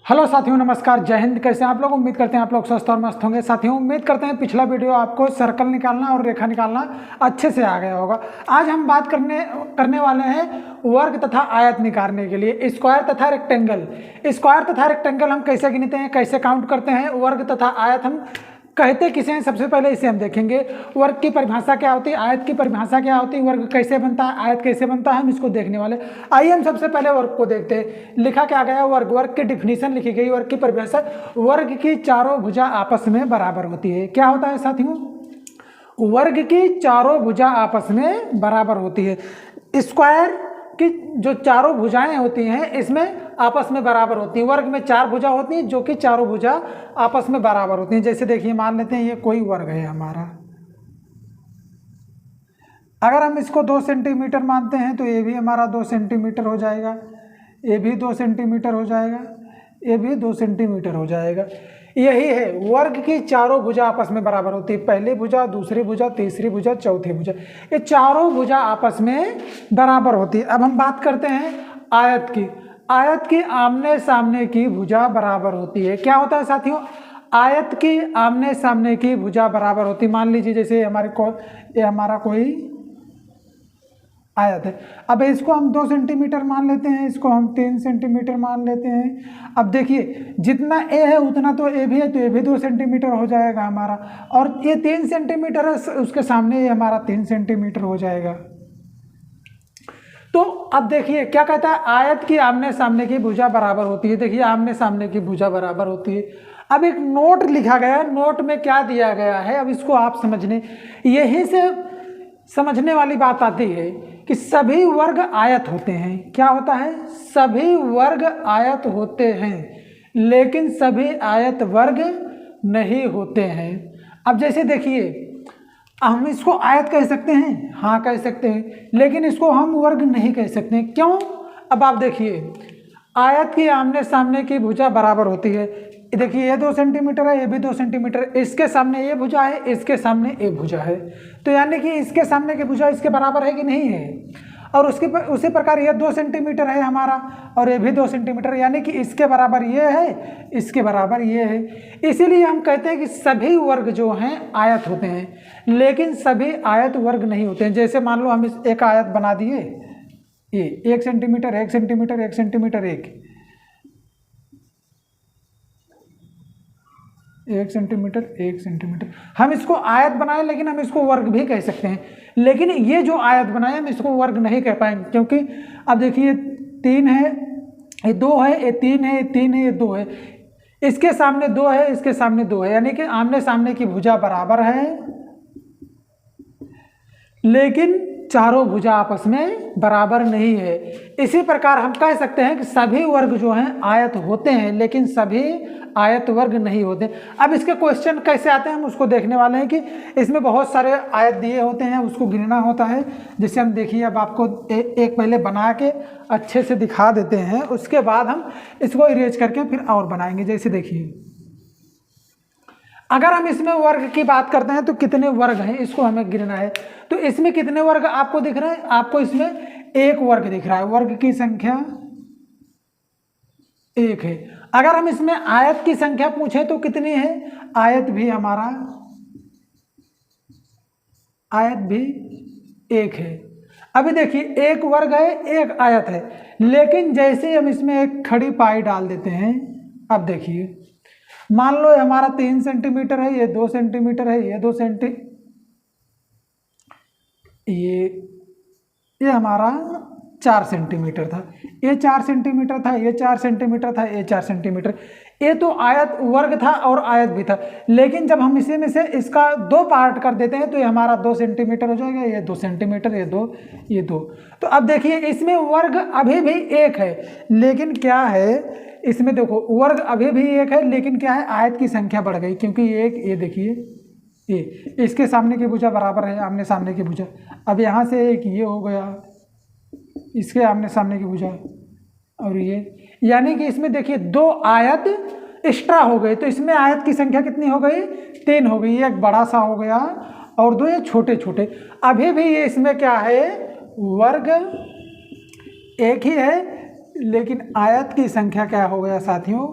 Hello साथियों, नमस्कार, जय हिंद। कैसे हैं आप लोग? उम्मीद करते हैं आप लोग स्वस्थ और मस्त होंगे। साथियों, उम्मीद करते हैं पिछला वीडियो आपको सर्कल निकालना और रेखा निकालना अच्छे से आ गया होगा। आज हम बात करने वाले हैं वर्ग तथा आयत निकालने के लिए स्क्वायर तथा रेक्टेंगल। स्क्वायर तथा रेक्टेंगल हम कैसे गिनते हैं, कैसे काउंट करते हैं, वर्ग तथा आयत हम कहते किसे हैं, सबसे पहले इसे हम देखेंगे। वर्ग की परिभाषा क्या होती है, आयत की परिभाषा क्या होती है, वर्ग कैसे बनता है, आयत कैसे बनता है, हम इसको देखने वाले। आइए हम सबसे पहले वर्ग को देखते हैं। लिखा क्या गया वर्ग, वर्ग की डिफिनीशन लिखी गई। वर्ग की परिभाषा, वर्ग की चारों भुजा आपस में बराबर होती है। क्या होता है साथियों? वर्ग की चारों भुजा आपस में बराबर होती है। स्क्वायर की जो चारों भुजाएं होती हैं इसमें आपस में बराबर होती हैं। वर्ग में चार भुजा होती हैं जो कि चारों भुजा आपस में बराबर होती हैं। जैसे देखिए, मान लेते हैं ये कोई वर्ग है हमारा। अगर हम इसको 2 सेंटीमीटर मानते हैं तो ये भी हमारा 2 सेंटीमीटर हो जाएगा, ये भी 2 सेंटीमीटर हो जाएगा, ये भी 2 सेंटीमीटर हो जाएगा। यही है, वर्ग की चारों भुजा आपस में बराबर होती है। पहली भुजा, दूसरी भुजा, तीसरी भुजा, चौथी भुजा, ये चारों भुजा आपस में बराबर होती है। अब हम बात करते हैं आयत की। आयत की आमने सामने की भुजा बराबर होती है। क्या होता है साथियों? आयत की आमने सामने की भुजा बराबर होती है। मान लीजिए जैसे ये हमारा कोई आयत है। अब इसको हम 2 सेंटीमीटर मान लेते हैं, इसको हम 3 सेंटीमीटर मान लेते हैं। अब देखिए, जितना ए है उतना तो ए भी है, तो ये भी 2 सेंटीमीटर हो जाएगा हमारा। और ये 3 सेंटीमीटर है, उसके सामने ये हमारा 3 सेंटीमीटर हो जाएगा। तो अब देखिए क्या कहता है, आयत की आमने सामने की भुजा बराबर होती है। देखिए, आमने सामने की भुजा बराबर होती है। अब एक नोट लिखा गया है, नोट में क्या दिया गया है, अब इसको आप समझने, यहीं से समझने वाली बात आती है कि सभी वर्ग आयत होते हैं। क्या होता है? सभी वर्ग आयत होते हैं, लेकिन सभी आयत वर्ग नहीं होते हैं। अब जैसे देखिए, हम इसको आयत कह सकते हैं, हाँ कह सकते हैं, लेकिन इसको हम वर्ग नहीं कह सकते। क्यों? अब आप देखिए, आयत की आमने सामने की भुजा बराबर होती है। देखिए, ये 2 सेंटीमीटर है, ये भी 2 सेंटीमीटर, इसके सामने ये भुजा है, इसके सामने ये भुजा है, तो यानी कि इसके सामने की भुजा इसके बराबर है कि नहीं है। और उसी प्रकार ये 2 सेंटीमीटर है हमारा, और ये भी 2 सेंटीमीटर, यानी कि इसके बराबर ये है, इसके बराबर ये है। इसीलिए हम कहते हैं कि सभी वर्ग जो हैं आयत होते हैं, लेकिन सभी आयत वर्ग नहीं होते हैं। जैसे मान लो हम एक आयत बना दिए, ये 1 centimetre, 1 centimetre, 1 centimetre, 1 centimetre, 1 centimetre, हम इसको आयत बनाए, लेकिन हम इसको वर्ग भी कह सकते हैं। लेकिन ये जो आयत बनाए हम इसको वर्ग नहीं कह पाएंगे, क्योंकि अब देखिए 3 है, ये 2 है, ये 3 है, ये 3 है, ये 2 है, इसके सामने 2 है, इसके सामने 2 है, यानी कि आमने सामने की भुजा बराबर है, लेकिन चारों भुजा आपस में बराबर नहीं है। इसी प्रकार हम कह सकते हैं कि सभी वर्ग जो हैं आयत होते हैं, लेकिन सभी आयत वर्ग नहीं होते। अब इसके क्वेश्चन कैसे आते हैं हम उसको देखने वाले हैं कि इसमें बहुत सारे आयत दिए होते हैं, उसको गिनना होता है। जिससे हम देखिए, अब आपको एक पहले बना के अच्छे से दिखा देते हैं, उसके बाद हम इसको इरेज करके फिर और बनाएंगे। जैसे देखिए, अगर हम इसमें वर्ग की बात करते हैं तो कितने वर्ग हैं इसको हमें गिनना है। तो इसमें कितने वर्ग आपको दिख रहे हैं? आपको इसमें 1 वर्ग दिख रहा है, वर्ग की संख्या 1 है। अगर हम इसमें आयत की संख्या पूछे तो कितनी है? आयत भी हमारा, आयत भी 1 है। अभी देखिए, 1 वर्ग है, 1 आयत है, लेकिन जैसे हम इसमें एक खड़ी पाई डाल देते हैं, अब देखिए, मान लो हमारा 3 सेंटीमीटर है, ये 2 सेंटीमीटर है, ये 2 सेंटी, ये हमारा 4 सेंटीमीटर था, ये 4 सेंटीमीटर था, ये 4 सेंटीमीटर था, ये 4 सेंटीमीटर। ये तो आयत वर्ग था और आयत भी था, लेकिन जब हम इसी में से इसका 2 पार्ट कर देते हैं तो ये हमारा 2 सेंटीमीटर हो जाएगा, ये 2 सेंटीमीटर, ये 2, ये 2। तो अब देखिए, इसमें वर्ग अभी भी 1 है, लेकिन क्या है, इसमें देखो वर्ग अभी भी 1 है, लेकिन क्या है, आयत की संख्या बढ़ गई, क्योंकि ये देखिए, ये इसके सामने की भुजा बराबर है, आमने सामने की भुजा। अब यहाँ से एक ये हो गया, इसके आमने सामने की भुजा, और ये, यानी कि इसमें देखिए 2 आयत एक्स्ट्रा हो गए। तो इसमें आयत की संख्या कितनी हो गई? 3 हो गई। एक बड़ा सा हो गया और 2 ये छोटे छोटे। अभी भी ये इसमें क्या है, वर्ग 1 ही है, लेकिन आयत की संख्या क्या हो गया साथियों,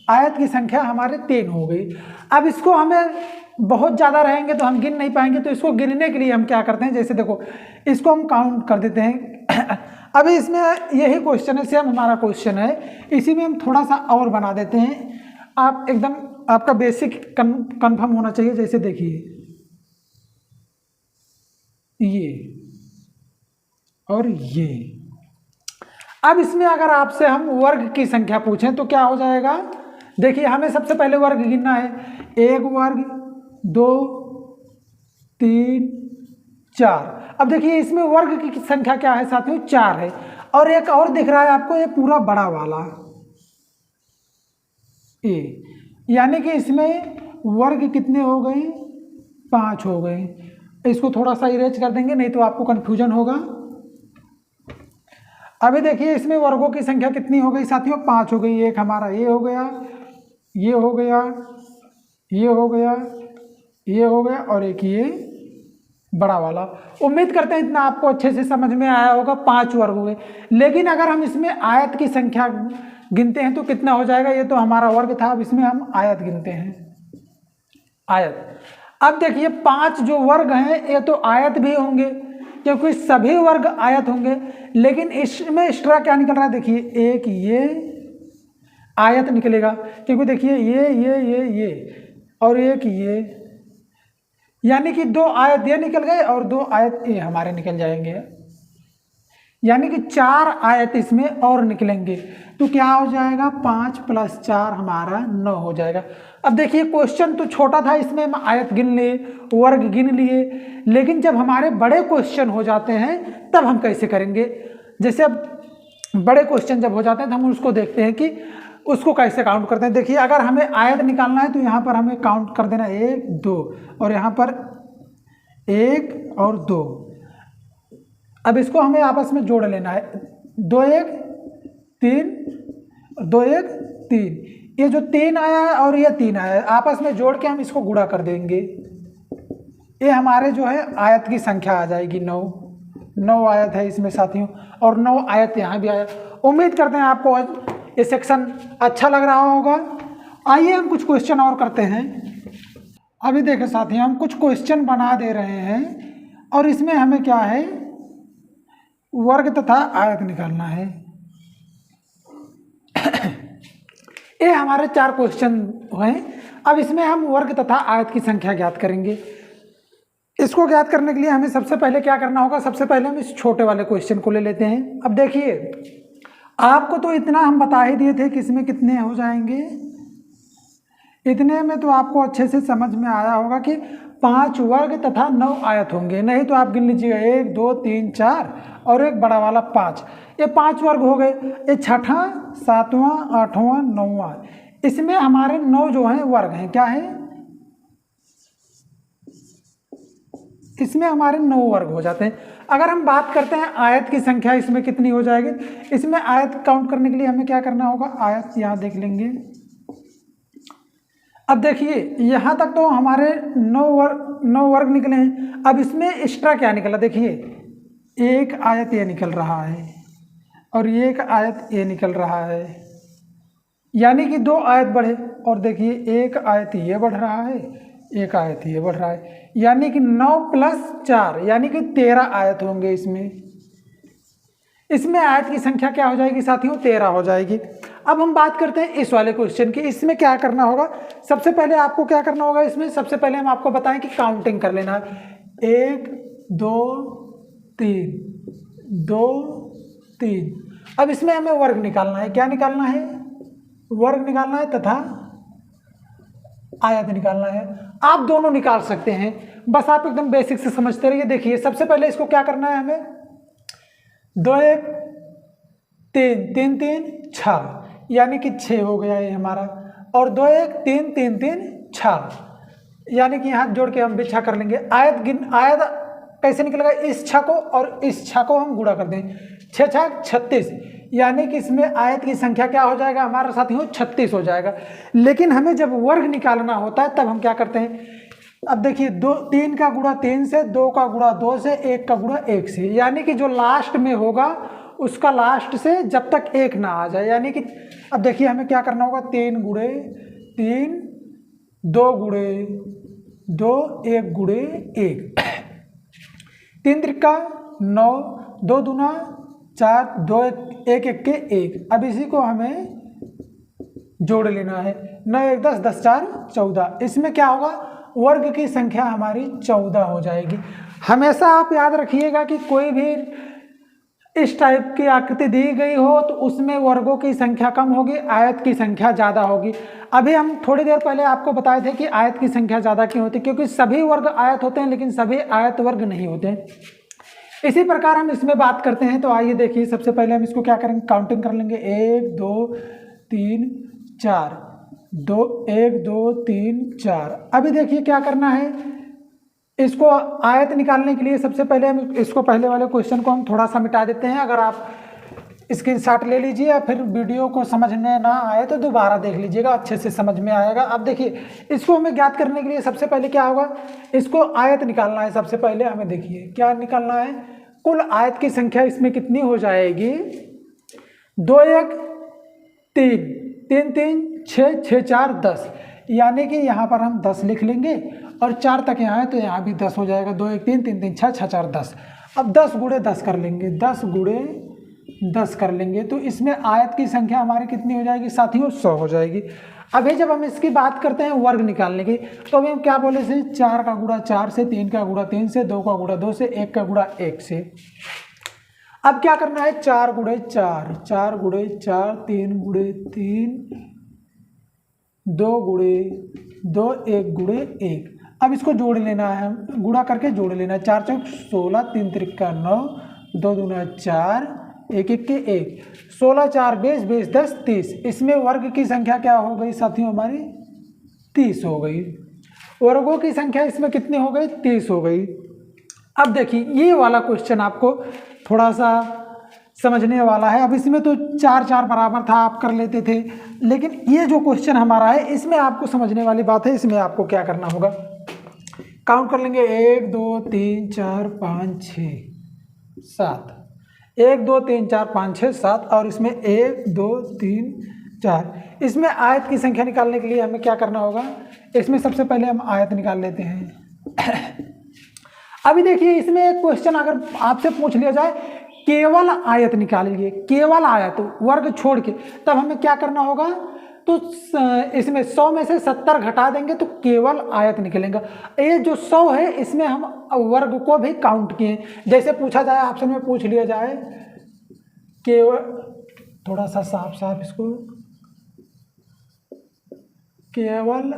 आयत की संख्या हमारे 3 हो गई। अब इसको हमें बहुत ज़्यादा रहेंगे तो हम गिन नहीं पाएंगे, तो इसको गिनने के लिए हम क्या करते हैं, जैसे देखो इसको हम काउंट कर देते हैं। अभी इसमें यही क्वेश्चन है, सेम हमारा क्वेश्चन है, इसी में हम थोड़ा सा और बना देते हैं। आप एकदम आपका बेसिक कंफर्म होना चाहिए। जैसे देखिए ये और ये, अब इसमें अगर आपसे हम वर्ग की संख्या पूछें तो क्या हो जाएगा, देखिए हमें सबसे पहले वर्ग गिनना है, 1 वर्ग 2 3 4। अब देखिए इसमें वर्ग की संख्या क्या है साथियों, 4 है। और एक और दिख रहा है आपको, ये पूरा बड़ा वाला ए, यानी कि इसमें वर्ग कितने हो गए, 5 हो गए। इसको थोड़ा सा इरेज कर देंगे, नहीं तो आपको कंफ्यूजन होगा। अभी देखिए इसमें वर्गों की संख्या कितनी हो गई साथियों, 5 हो गई। एक हमारा ये हो गया, ये हो गया, ये हो गया, ये हो गया, और एक ये बड़ा वाला। उम्मीद करते हैं इतना आपको अच्छे से समझ में आया होगा। 5 वर्ग हो गए। लेकिन अगर हम इसमें आयत की संख्या गिनते हैं तो कितना हो जाएगा, ये तो हमारा वर्ग था, अब इसमें हम आयत गिनते हैं, आयत। अब देखिए 5 जो वर्ग हैं ये तो आयत भी होंगे, क्योंकि सभी वर्ग आयत होंगे। लेकिन इसमें एक्स्ट्रा क्या निकल रहा है, देखिए एक ये आयत निकलेगा, क्योंकि देखिए ये और एक ये, यानी कि 2 आयत ये निकल गए और 2 आयत ये हमारे निकल जाएंगे, यानी कि 4 आयत इसमें और निकलेंगे। तो क्या हो जाएगा, 5 + 4 हमारा 9 हो जाएगा। अब देखिए क्वेश्चन तो छोटा था, इसमें हम आयत गिन लिए, वर्ग गिन लिए, लेकिन जब हमारे बड़े क्वेश्चन हो जाते हैं तब हम कैसे करेंगे। जैसे अब बड़े क्वेश्चन जब हो जाते हैं तो हम उसको देखते हैं कि उसको कैसे काउंट करते हैं। देखिए अगर हमें आयत निकालना है तो यहाँ पर हमें काउंट कर देना 1 2, और यहाँ पर 1 और 2। अब इसको हमें आपस में जोड़ लेना है, 2 1 3, 2 1 3। ये जो 3 आया है और ये 3 आया है, आपस में जोड़ के हम इसको गुणा कर देंगे। ये हमारे जो है आयत की संख्या आ जाएगी 9 आयत है इसमें साथियों, और 9 आयत यहाँ भी आया। उम्मीद करते हैं आपको ये सेक्शन अच्छा लग रहा होगा। आइए हम कुछ क्वेश्चन और करते हैं। अभी देखें साथियों, हम कुछ क्वेश्चन बना दे रहे हैं और इसमें हमें क्या है, वर्ग तथा आयत निकालना है। ये हमारे 4 क्वेश्चन हैं। अब इसमें हम वर्ग तथा आयत की संख्या ज्ञात करेंगे। इसको ज्ञात करने के लिए हमें सबसे पहले क्या करना होगा, सबसे पहले हम इस छोटे वाले क्वेश्चन को ले लेते हैं। अब देखिए आपको तो इतना हम बता ही दिए थे कि इसमें कितने हो जाएंगे, इतने में तो आपको अच्छे से समझ में आया होगा कि 5 वर्ग तथा 9 आयत होंगे। नहीं तो आप गिन लीजिएगा 1 2 3 4 और एक बड़ा वाला 5, ये 5 वर्ग हो गए। ये 6वां 7वां 8वां 9वां, इसमें हमारे 9 जो हैं वर्ग हैं, क्या है, इसमें हमारे 9 वर्ग हो जाते हैं। अगर हम बात करते हैं आयत की संख्या इसमें कितनी हो जाएगी, इसमें आयत काउंट करने के लिए हमें क्या करना होगा, आयत यहाँ देख लेंगे। अब देखिए यहाँ तक तो हमारे 9 वर्ग निकले हैं। अब इसमें एक्स्ट्रा क्या निकला, देखिए एक आयत ये निकल रहा है और एक आयत ये निकल रहा है, यानी कि 2 आयत बढ़े। और देखिए एक आयत ये बढ़ रहा है, एक आयत ये बढ़ रहा है, यानी कि 9 + 4 यानी कि 13 आयत होंगे इसमें आयत की संख्या क्या हो जाएगी साथियों, 13 हो जाएगी। अब हम बात करते हैं इस वाले क्वेश्चन की। इसमें क्या करना होगा, सबसे पहले आपको क्या करना होगा, इसमें सबसे पहले हम आपको बताएं कि काउंटिंग कर लेना है। 1 2 3 2 3। अब इसमें हमें वर्ग निकालना है। क्या निकालना है, वर्ग निकालना है तथा आयत निकालना है। आप दोनों निकाल सकते हैं, बस आप एकदम बेसिक से समझते रहिए। देखिए सबसे पहले इसको क्या करना है, हमें 2 1 3 3 3 6, यानी कि 6 हो गया ये हमारा, और 2 1 3 3 3 6, यानी कि यहाँ जोड़ के हम भी 6 कर लेंगे। आयत कैसे निकलेगा, इस 6 को और इस 6 को हम गुणा कर दें, 6 6 36, यानी कि इसमें आयत की संख्या क्या हो जाएगा हमारा साथियों, 36 हो जाएगा। लेकिन हमें जब वर्ग निकालना होता है तब हम क्या करते हैं, अब देखिए 3 का गुणा 3 से, 2 का गुणा 2 से, 1 का गुणा 1 से, यानी कि जो लास्ट में होगा उसका लास्ट से जब तक 1 ना आ जाए, यानी कि अब देखिए हमें क्या करना होगा, 3 गुणे 3, 2 गुणे 2, 1 गुणे 1, 3 त्रिका 9, 2 दूना 4, 2 1 1 के 1। अब इसी को हमें जोड़ लेना है, 9 1 10, 10 4 14। इसमें क्या होगा, वर्ग की संख्या हमारी 14 हो जाएगी। हमेशा आप याद रखिएगा कि कोई भी इस टाइप की आकृति दी गई हो तो उसमें वर्गों की संख्या कम होगी, आयत की संख्या ज़्यादा होगी। अभी हम थोड़ी देर पहले आपको बताए थे कि आयत की संख्या ज़्यादा क्यों होती है, क्योंकि सभी वर्ग आयत होते हैं लेकिन सभी आयत वर्ग नहीं होते हैं। इसी प्रकार हम इसमें बात करते हैं। तो आइए देखिए, सबसे पहले हम इसको क्या करेंगे, काउंटिंग कर लेंगे, 1 2 3 4, 2 1 2 3 4। अभी देखिए क्या करना है, इसको आयत निकालने के लिए सबसे पहले हम इसको, पहले वाले क्वेश्चन को हम थोड़ा सा मिटा देते हैं। अगर आप स्क्रीनशॉट ले लीजिए या फिर वीडियो को समझने ना आए तो दोबारा देख लीजिएगा, अच्छे से समझ में आएगा। अब देखिए, इसको हमें ज्ञात करने के लिए सबसे पहले क्या होगा, इसको आयत निकालना है। सबसे पहले हमें देखिए क्या निकालना है, कुल आयत की संख्या इसमें कितनी हो जाएगी, 2 1 3, 3 3 6, 6 4 10, यानी कि यहाँ पर हम 10 लिख लेंगे और 4 तक यहाँ है तो यहाँ भी 10 हो जाएगा, 2 1 3 3 3 6 6 4 10। अब 10 गुणे 10 कर लेंगे, 10 गुणे 10 कर लेंगे तो इसमें आयत की संख्या हमारी कितनी हो जाएगी साथियों, 100 हो जाएगी। अभी जब हम इसकी बात करते हैं वर्ग निकालने की, तो अभी हम क्या बोले से, 4 का गुणा 4 से, 3 का गुणा 3 से, 2 का गुणा 2 से, 1 का गुणा 1 से। अब क्या करना है, 4 गुणे 4, 4 गुणे 4, 3 गुणे 3, 2 गुणे 2, 1 गुणे 1। अब इसको जोड़ लेना है, हम गुणा करके जोड़ लेना है, 4 चौक 16, 3 त्रिका 9, 2 दूना 4, 1 1 के 1, 16 4 20, 20 10 30। इसमें वर्ग की संख्या क्या हो गई साथियों, हमारी 30 हो गई। वर्गों की संख्या इसमें कितनी हो गई, 30 हो गई। अब देखिए ये वाला क्वेश्चन आपको थोड़ा सा समझने वाला है। अब इसमें तो 4 4 बराबर था, आप कर लेते थे, लेकिन ये जो क्वेश्चन हमारा है इसमें आपको समझने वाली बात है। इसमें आपको क्या करना होगा, काउंट कर लेंगे, 1 2 3 4 5 6 7, 1 2 3 4 5 6 7, और इसमें 1 2 3 4। इसमें आयत की संख्या निकालने के लिए हमें क्या करना होगा, इसमें सबसे पहले हम आयत निकाल लेते हैं। अभी देखिए, इसमें एक क्वेश्चन अगर आपसे पूछ लिया जाए, केवल आयत निकालिए, केवल आयत वर्ग छोड़ के, तब हमें क्या करना होगा, तो इसमें 100 में से 70 घटा देंगे तो केवल आयत निकलेगा। ये जो 100 है इसमें हम वर्ग को भी काउंट किए। जैसे पूछा जाए, ऑप्शन में पूछ लिया जाए, केवल, थोड़ा सा साफ साफ इसको, केवल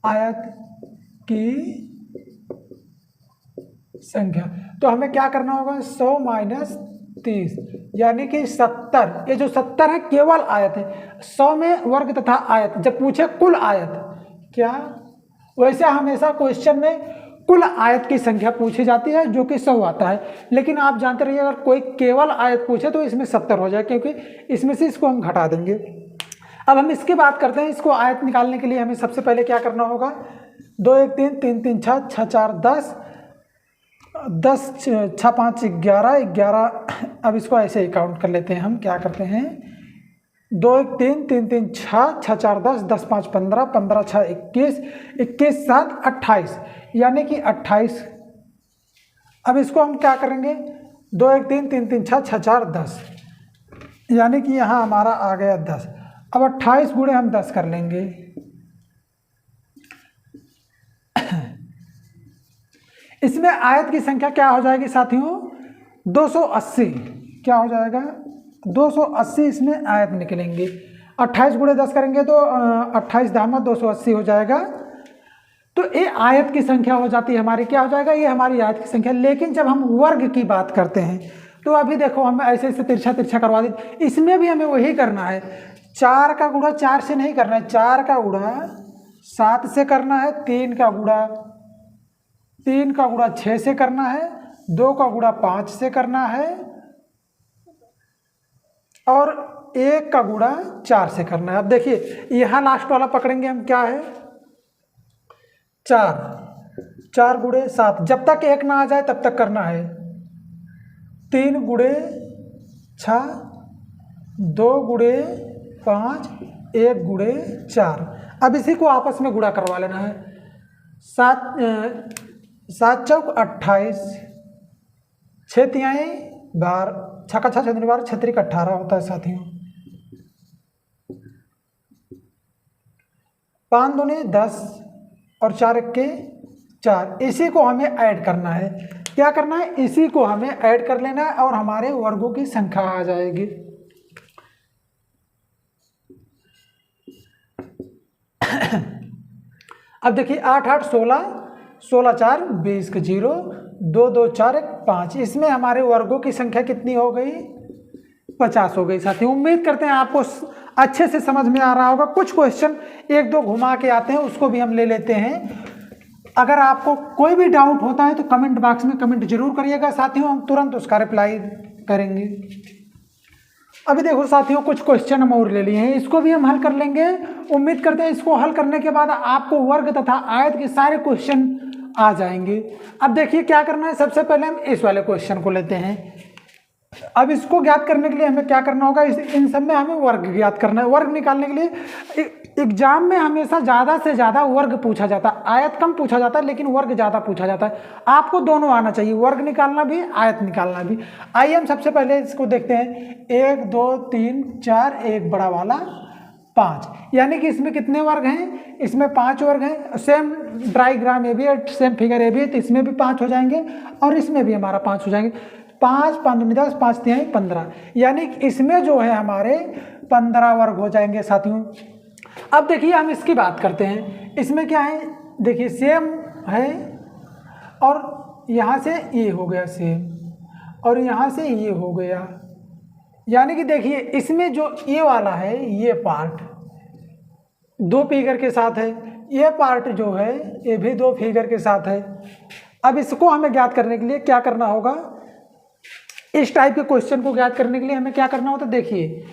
आयत की संख्या, तो हमें क्या करना होगा, 100 माइनस 30 यानी कि 70। ये जो 70 है केवल आयत है, 100 में वर्ग तथा आयत। जब पूछे कुल आयत क्या, वैसे हमेशा क्वेश्चन में कुल आयत की संख्या पूछी जाती है जो कि 100 आता है, लेकिन आप जानते रहिए अगर कोई केवल आयत पूछे तो इसमें 70 हो जाए, क्योंकि इसमें से इसको हम घटा देंगे। अब हम इसकी बात करते हैं, इसको आयत निकालने के लिए हमें सबसे पहले क्या करना होगा, 2 1 3 3 3 6 6 4 10, 10 6 5 11 11। अब इसको ऐसे ही काउंट कर लेते हैं, हम क्या करते हैं, 2 1 3 3 3 6 6 4 10, 10 5 15, 15 6 21, 21 7 28, यानी कि 28। अब इसको हम क्या करेंगे, 2 1 3 3 3 6 6 4 10, यानी कि यहाँ हमारा आ गया 10। अब 28 गुणे हम 10 कर लेंगे, इसमें आयत की संख्या क्या हो जाएगी साथियों, 280। क्या हो जाएगा, 280 इसमें आयत निकलेंगे। 28 गुणे 10 करेंगे तो 28 दामा 280 हो जाएगा। तो ये आयत की संख्या हो जाती है हमारी, क्या हो जाएगा, ये हमारी आयत की संख्या। लेकिन जब हम वर्ग की बात करते हैं तो अभी देखो हम ऐसे ऐसे तिरछा तिरछा करवा दें, इसमें भी हमें वही करना है। 4 का गुणा 4 से नहीं करना है, 4 का गुणा 7 से करना है, 3 का गुणा 6 से करना है, 2 का गुणा 5 से करना है, और 1 का गुणा 4 से करना है। अब देखिए यहाँ लास्ट वाला पकड़ेंगे हम, क्या है, 4 गुणे 7, जब तक 1 ना आ जाए तब तक करना है। 3 गुणे 6, 2 गुणे 5, 1 गुणे 4। अब इसी को आपस में गुणा करवा लेना है। 7 चौक 28, 6 तिहाई 12, 6 का 6 6 12, 6 त्रिक 18 होता है साथियों। 5 दूनी 10 और 4 इक्के 4। इसी को हमें ऐड करना है। क्या करना है? इसी को हमें ऐड कर लेना है और हमारे वर्गों की संख्या आ जाएगी। अब देखिए 8 8 16, 16 4 20 के 0, 2 2 4 1 5। इसमें हमारे वर्गों की संख्या कितनी हो गई? 50 हो गई साथियों। उम्मीद करते हैं आपको अच्छे से समझ में आ रहा होगा। कुछ क्वेश्चन 1 2 घुमा के आते हैं, उसको भी हम ले लेते हैं। अगर आपको कोई भी डाउट होता है तो कमेंट बॉक्स में कमेंट जरूर करिएगा साथियों, हम तुरंत उसका रिप्लाई करेंगे। अभी देखो साथियों, कुछ क्वेश्चन हम और ले लिए हैं, इसको भी हम हल कर लेंगे। उम्मीद करते हैं इसको हल करने के बाद आपको वर्ग तथा आयत के सारे क्वेश्चन आ जाएंगे। अब देखिए क्या करना है। सबसे पहले हम इस वाले क्वेश्चन को लेते हैं। अब इसको ज्ञात करने के लिए हमें क्या करना होगा? इन सब में हमें वर्ग ज्ञात करना है। वर्ग निकालने के लिए एग्जाम में हमेशा ज़्यादा से ज़्यादा वर्ग पूछा जाता है, आयत कम पूछा जाता है लेकिन वर्ग ज़्यादा पूछा जाता है। आपको दोनों आना चाहिए, वर्ग निकालना भी, आयत निकालना भी। आइए हम सबसे पहले इसको देखते हैं। 1 2 3 4, एक बड़ा वाला 5, यानी कि इसमें कितने वर्ग हैं? इसमें 5 वर्ग हैं। सेम डायग्राम ये भी है, सेम फिगर ये भी है, तो इसमें भी 5 हो जाएंगे और इसमें भी हमारा 5 हो जाएंगे। 5 5 दूनी 10, 5 तिहाई 15, यानी इसमें जो है हमारे 15 वर्ग हो जाएंगे साथियों। अब देखिए हम इसकी बात करते हैं। इसमें क्या है? देखिए सेम है और यहाँ से ये हो गया सेम और यहाँ से ये हो गया, यानी कि देखिए इसमें जो ये वाला है, ये पार्ट 2 फिगर के साथ है, ये पार्ट जो है ये भी 2 फिगर के साथ है। अब इसको हमें ज्ञात करने के लिए क्या करना होगा? इस टाइप के क्वेश्चन को ज्ञात करने के लिए हमें क्या करना होता है? देखिए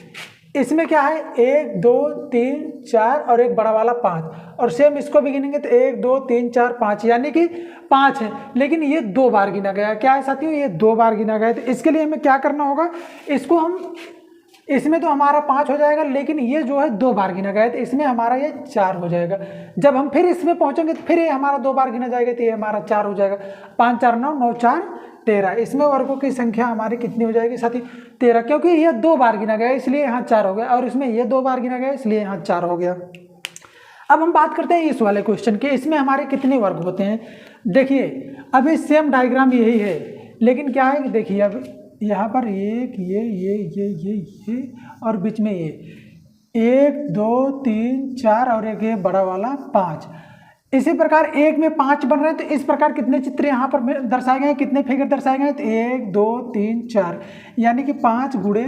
इसमें क्या है? 1 2 3 4 और एक बड़ा वाला 5, और सेम इसको भी गिनेंगे तो 1 2 3 4 5, यानी कि 5 है, लेकिन ये 2 बार गिना गया। क्या है साथियों? ये 2 बार गिना गया। तो इसके लिए हमें क्या करना होगा? इसको हम, इसमें तो हमारा 5 हो जाएगा लेकिन ये जो है 2 बार गिना गया, तो इसमें हमारा ये 4 हो जाएगा। जब हम फिर इसमें पहुंचेंगे तो फिर ये हमारा 2 बार गिना जाएगा, तो ये हमारा 4 हो जाएगा। 5 4 9, 9 4 13। इसमें वर्गों की संख्या हमारी कितनी हो जाएगी साथी? 13, क्योंकि यह 2 बार गिना गया इसलिए यहाँ 4 हो गया, और इसमें यह 2 बार गिना गया इसलिए यहाँ 4 हो गया। अब हम बात करते हैं इस वाले क्वेश्चन के। इसमें हमारे कितने वर्ग होते हैं? देखिए अभी सेम डायग्राम यही है, लेकिन क्या है कि देखिए अब यहाँ पर एक ये और बीच में ये 1 2 3 4 और एक ये बड़ा वाला 5। इसी प्रकार एक में 5 बन रहे हैं, तो इस प्रकार कितने चित्र यहाँ पर दर्शाए गए हैं, कितने फिगर दर्शाए गए हैं? तो 1 2 3 4, यानी कि 5 गुणे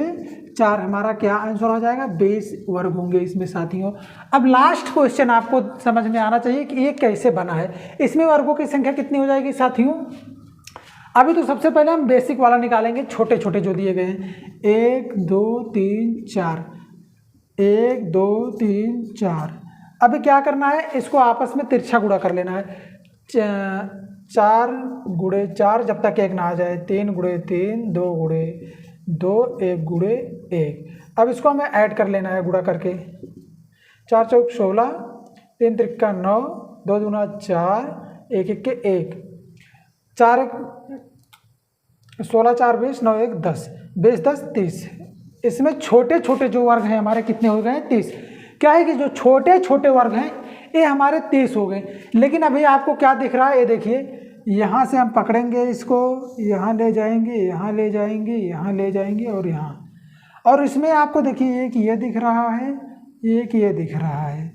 4 हमारा क्या आंसर हो जाएगा? 20 वर्ग होंगे इसमें साथियों। अब लास्ट क्वेश्चन आपको समझ में आना चाहिए कि ये कैसे बना है। इसमें वर्गों की संख्या कितनी हो जाएगी साथियों? अभी तो सबसे पहले हम बेसिक वाला निकालेंगे, छोटे छोटे जो दिए गए हैं। 1 2 3 4, 1 2 3 4। अभी क्या करना है? इसको आपस में तिरछा गुणा कर लेना है। 4 गुणे 4 जब तक 1 ना आ जाए, 3 गुणे 3, 2 गुणे 2, 1 गुणे 1। अब इसको हमें ऐड कर लेना है गुणा करके। 4 चौक 16, 3 त्रिका 9, 2 दूना 4, 1 1 के 1, 4 16 4 20, 9 1 10, 20 10 30। इसमें छोटे छोटे जो वर्ग हैं हमारे कितने हो गए? 30। क्या है कि जो छोटे छोटे वर्ग हैं ये हमारे 30 हो गए। लेकिन अभी आपको क्या दिख रहा है? ये देखिए, यहाँ से हम पकड़ेंगे इसको, यहाँ ले जाएंगे, यहाँ ले जाएंगे, यहाँ ले जाएंगे और यहाँ, और इसमें आपको देखिए एक ये दिख रहा है, एक ये दिख रहा है,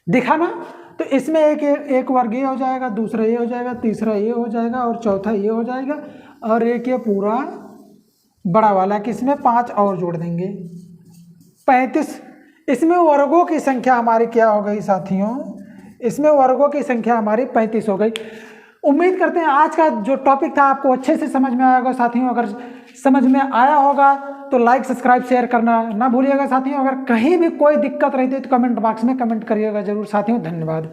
दिखा ना? तो इसमें एक वर्ग ये हो जाएगा, दूसरा ये हो जाएगा, तीसरा ये हो जाएगा और चौथा ये हो जाएगा, और एक ये पूरा बड़ा वाला कि इसमें 5 और जोड़ देंगे, 35। इसमें वर्गों की संख्या हमारी क्या हो गई साथियों? इसमें वर्गों की संख्या हमारी 35 हो गई। उम्मीद करते हैं आज का जो टॉपिक था आपको अच्छे से समझ में आया होगा साथियों। अगर समझ में आया होगा तो लाइक सब्सक्राइब शेयर करना ना भूलिएगा साथियों। अगर कहीं भी कोई दिक्कत रहती है तो कमेंट बॉक्स में कमेंट करिएगा जरूर साथियों। धन्यवाद।